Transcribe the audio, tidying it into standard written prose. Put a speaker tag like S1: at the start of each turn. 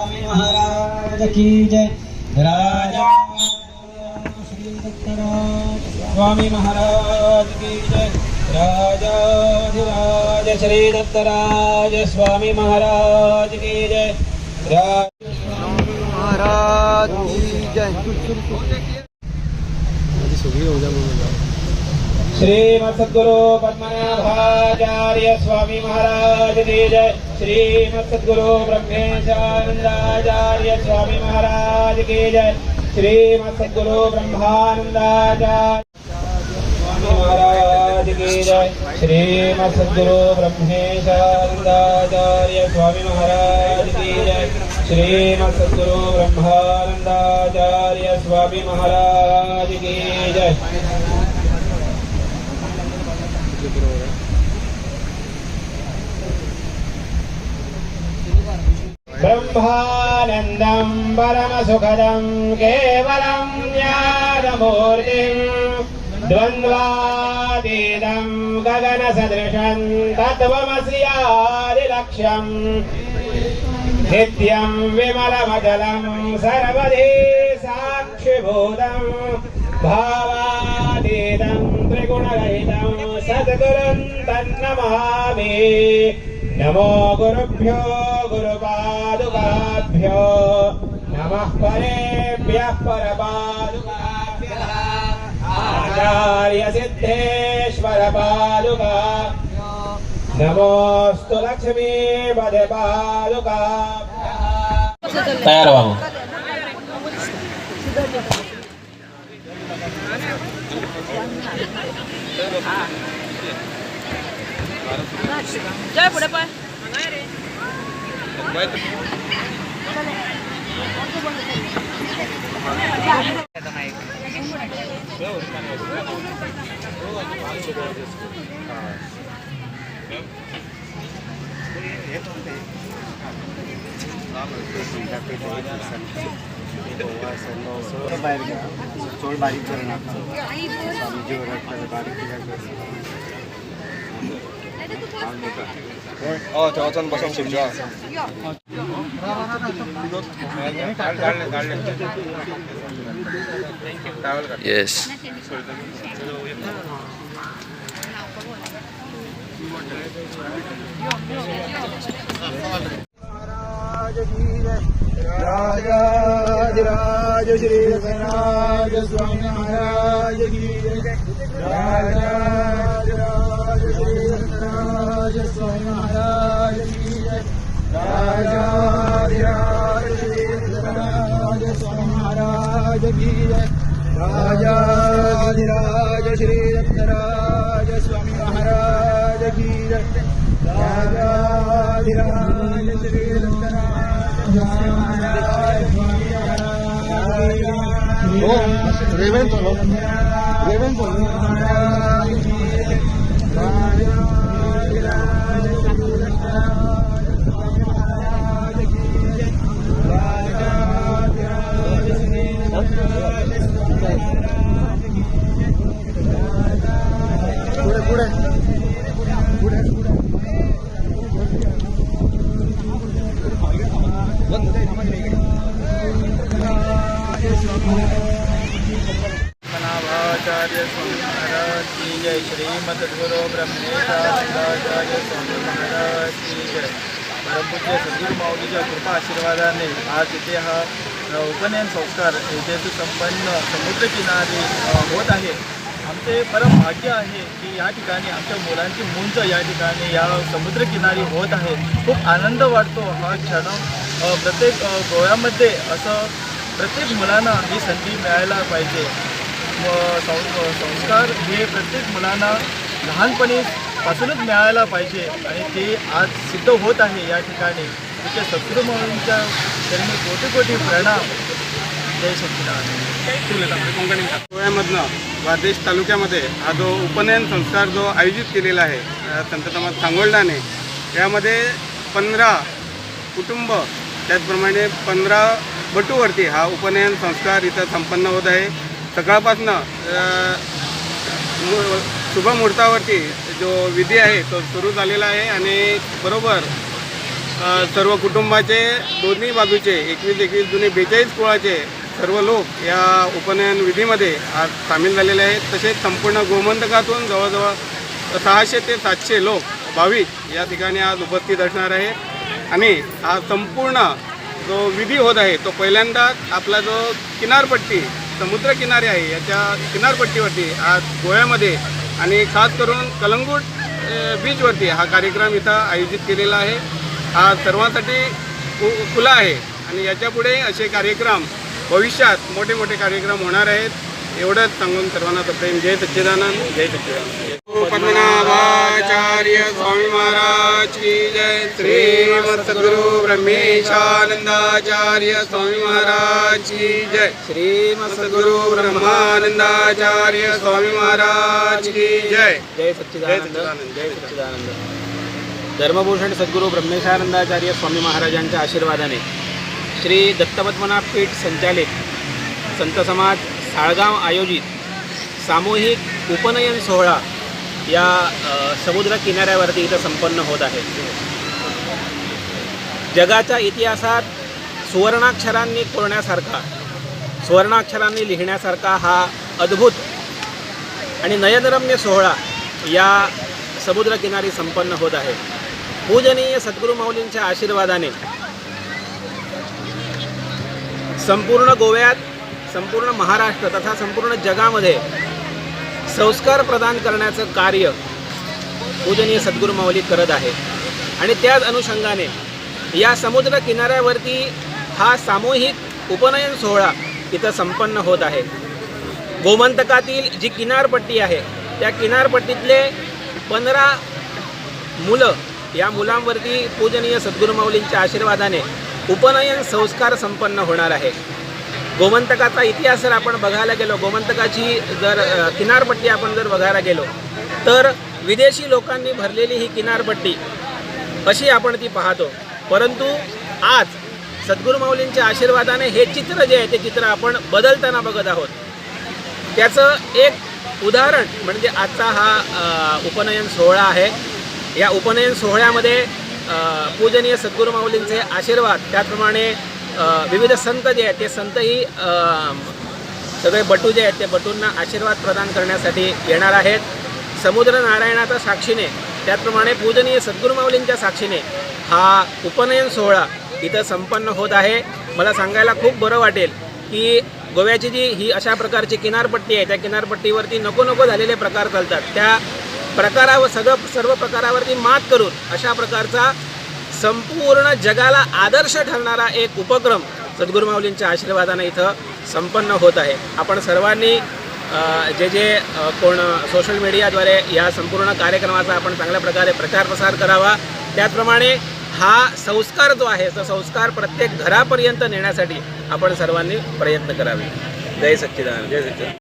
S1: स्वामी महाराज की जय। राजा श्री दत्तराज स्वामी महाराज की जय। राजाधिराज श्री दत्तराज स्वामी महाराज की जय।
S2: महाराज की जय।
S1: श्रीमद सद्गुरु पद्मनाभाचार्य स्वामी महाराज की जय। श्रीमद सद्गुरु ब्रह्मेशानंदाचार्य स्वामी महाराज की जय। श्रीमद सद्गुरु ब्रह्मानंदाचार्य स्वामी महाराज की जय। श्रीमद सद्गुरु ब्रह्मेशानंदाचार्य स्वामी महाराज की जय। श्रीमद सद्गुरु ब्रह्मानंदाचार्य स्वामी महाराज की जय। ब्रह्मानन्दं परमसुखदं केवलं ज्ञानमूर्तिं द्वन्द्वातीतं गगनसदृशं तत्त्वमस्यादिलक्ष्यं नित्यं विमलमचलं सर्वधि साक्षिभूतं भावातीतं त्रिगुणरहितं सद्गुरुं तन्नमामि। नमो गुरुभ्यो गुरुपादुकाभ्यो नमः परेभ्यः परपादुकाभ्यः आचार्य सिद्धेश्वर पादुका नमोस्तु लक्ष्मी पदे पादुकाभ्यः। तयार व्हा।
S3: जय पुढे पाय
S2: चोळ बारीक करणार
S4: 저전 버섯 심죠. Yes.
S2: राजाधिराज श्री दत्तराज स्वामी महाराज की जय। राजाधिराज श्री दत्तराज स्वामी महाराज की जय। राजाधिराज श्री दत्तराज स्वामी महाराज की जय। राजाधिराज श्री दत्तराज स्वामी महाराज की जय। राजाधिराज श्री दत्तराज स्वामी महाराज की जय। रेवन बोलो पुढे
S4: आचार्य स्वामी महाराज की जय। श्रीमद सद्गुरु ब्रह्मेशानंदाचार्य स्वामी महाराज की जय। परमपूज्य सद्गुरु माऊलीच्या कृपा आशीर्वादाने आज इथे हा उपनयन संस्कार यशस्वी संपन्न समुद्रकिनारी होत आहे। आमचे परम भाग्य आहे की या ठिकाणी आमच्या मुलांची मुंज या ठिकाणी या समुद्रकिनारी होत आहे। खूप आनंद वाटतो हा क्षण। प्रत्येक गोव्यामध्ये असं प्रत्येक मुलांना ही संधी मिळायला पाहिजे। संस्कार हे प्रत्येक मुलांना लहानपणीपासूनच मिळायला पाहिजे आणि ते आज सिद्ध होत आहे या ठिकाणी। तिथे सद्गुरू माऊलींच्या चरणी कोटी कोटी प्रणाम। जय सच्चिदानंद।
S5: गोव्यामधनं वादेश तालुक्यामध्ये हा जो उपनयन संस्कार जो आयोजित केलेला आहे संत समाज सांगोलडाने, यामध्ये 15 कुटुंब त्याचप्रमाणे 15 बटूवरती हा उपनयन संस्कार इथं संपन्न होत आहे। सकाळपासनं शुभमुहूर्तावरती जो विधी आहे तो सुरू झालेला आहे आणि बरोबर सर्व कुटुंबाचे दोन्ही बाजूचे 21 जुने 42 कुळाचे सर्व लोक या उपनयन विधीमध्ये आज सामील झालेले आहेत. तसेच संपूर्ण गोमंतकातून जवळजवळ 600 ते 700 लोक भाविक या ठिकाणी आज उपस्थित असणार आहेत. आणि हा संपूर्ण जो विधी होत आहे तो पहिल्यांदाच आपला जो किनारपट्टी समुद्रकिनारे आहे याच्या किनारपट्टीवरती आज गोव्यामध्ये आणि खास करून कलंगूट बीचवरती हा कार्यक्रम इथं आयोजित केलेला आहे. हा सर्वांसाठी खुला आहे आणि याच्यापुढे असे कार्यक्रम भविष्यात मोठे मोठे कार्यक्रम होणार आहेत. एवढंच सांगून सर्वांना प्रेम. जय सच्चिदानंद. जय सच्चिदानंद. पद्मनाभाचार्य स्वामी महाराज की जय. श्रीमद सद्गुरु ब्रह्मेशानंदाचार्य स्वामी महाराज की जय. श्रीमद सद्गुरु ब्रह्मानंदाचार्य स्वामी महाराज की जय.
S1: जय सच्चिदानंद. जय सच्चिदानंद. धर्मभूषण सद्गुरू ब्रह्मेशानंदाचार्य स्वामी महाराजांच्या आशीर्वादाने श्री दत्तपद्मनाभ पीठ संचालित संत समाज साळगाव आयोजित सामूहिक उपनयन सोहळा या समुद्र किनाऱ्यावरती इथं संपन्न होत आहे. जगाच्या इतिहासात सुवर्णाक्षरांनी कोरण्यासारखा, सुवर्णाक्षरांनी लिहिण्यासारखा हा अद्भुत आणि नयनरम्य सोहळा या समुद्रकिनारी संपन्न होत आहे. पूजनीय सद्गुरू माऊलींच्या आशीर्वादाने संपूर्ण गोव्यात, संपूर्ण महाराष्ट्र तथा संपूर्ण जगामध्ये संस्कार प्रदान करण्याचं कार्य पूजनीय सद्गुरू माऊली करत आहे. आणि त्याच अनुषंगाने या समुद्र किनाऱ्यावरती हा सामूहिक उपनयन सोहळा इथं संपन्न होत आहे. गोमंतकातील जी किनारपट्टी आहे त्या किनारपट्टीतले 15 मुलं, या मुलांवरती पूजनीय सद्गुरू माऊलींच्या आशीर्वादाने उपनयन संस्कार संपन्न होणार आहे. गोमंतकाचा इतिहास जर आपण बघायला गेलो, गोमंतकाची जर किनारपट्टी आपण जर बघायला गेलो तर विदेशी लोकांनी भरलेली ही किनारपट्टी अशी आपण ती पाहतो. परंतु आज सद्गुरू माऊलींच्या आशीर्वादाने हे चित्र जे आहे ते चित्र आपण बदलताना बघत आहोत. त्याचं एक उदाहरण म्हणजे आजचा हा उपनयन सोहळा आहे. या उपनयन सोहळ्यामध्ये पूजनीय सद्गुरू माऊलींचे आशीर्वाद, त्याचप्रमाणे विविध संत जे आहेत ते संतही सगळे बटू जे आहेत ते बटूंना आशीर्वाद प्रदान करण्यासाठी येणार आहेत. समुद्र नारायणाच्या साक्षीने, त्याचप्रमाणे पूजनीय सद्गुरू माऊलींच्या साक्षीने हा उपनयन सोहळा इथं संपन्न होत आहे. मला सांगायला खूप बरं वाटेल की गोव्याची जी ही अशा प्रकारची किनारपट्टी आहे त्या किनारपट्टीवरती नको झालेले प्रकार चालतात. त्या प्रकारावर सर्व प्रकारावरती मात करून अशा प्रकारचा संपूर्ण जगाला आदर्श ठरणारा एक उपक्रम सद्गुरू माऊलींच्या आशीर्वादाने इथं संपन्न होत आहे. आपण सर्वांनी जे कोण सोशल मीडियाद्वारे या संपूर्ण कार्यक्रमाचा आपण चांगल्या प्रकारे प्रचार प्रसार करावा. त्याचप्रमाणे हा संस्कार जो आहे तो संस्कार प्रत्येक घरापर्यंत नेण्यासाठी आपण सर्वांनी प्रयत्न करावे. जय सच्चिदानंद. जय सच्चिदानंद.